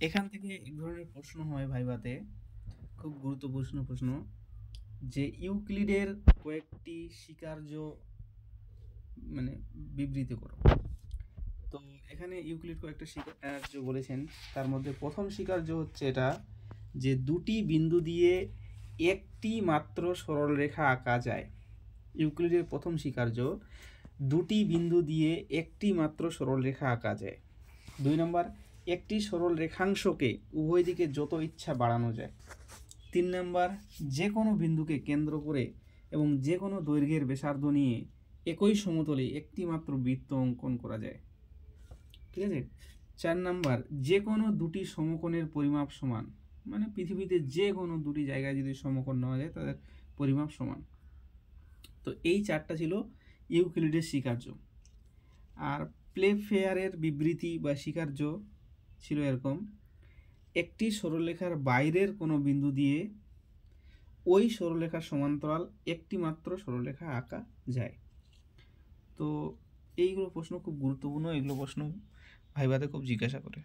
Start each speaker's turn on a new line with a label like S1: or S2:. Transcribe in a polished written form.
S1: এখান থেকে এক ধরনের প্রশ্ন হয় ভাইভাতে, খুব গুরুত্বপূর্ণ প্রশ্ন, যে ইউক্লিডের কয়েকটি স্বীকার্য মানে বিবৃতি করো। তো এখানে ইউক্লিড কয়েকটা স্বীকার্য বলেছেন, তার মধ্যে প্রথম স্বীকার্য হচ্ছে এটা, যে দুটি বিন্দু দিয়ে একটি মাত্র সরলরেখা আঁকা যায়। ইউক্লিডের প্রথম স্বীকার্য, দুটি বিন্দু দিয়ে একটি মাত্র সরলরেখা আঁকা যায়। 2 নম্বর, একটি সরল রেখাংশকে উভয় দিকে যত ইচ্ছা বাড়ানো যায়। 3 নম্বর, যে কোনো বিন্দুকে কেন্দ্র করে এবং যে কোনো দৈর্ঘ্যের ব্যাসার্ধ নিয়ে একই সমতলে একটি মাত্র বৃত্ত অঙ্কন করা যায়। ঠিক আছে। 4 নম্বর, যে কোনো দুটি সমকোণের পরিমাপ সমান, মানে পৃথিবীতে যে কোনো দুটি জায়গায় যদি সমকোণ নেওয়া যায় তাদের পরিমাপ সমান। তো এই 4টা ছিল ইউক্লিডের স্বীকার্য। আর প্লেফেয়ারের বিবৃতি বা স্বীকার্য ছিল এরকম, একটি সরলরেখার বাইরের কোনো বিন্দু দিয়ে ওই সরলরেখার সমান্তরাল একটি মাত্র সরলরেখা আঁকা যায়। তো এইগুলো প্রশ্ন খুব গুরুত্বপূর্ণ, এগুলো প্রশ্ন ভাইভাতে খুব জিজ্ঞাসা করে।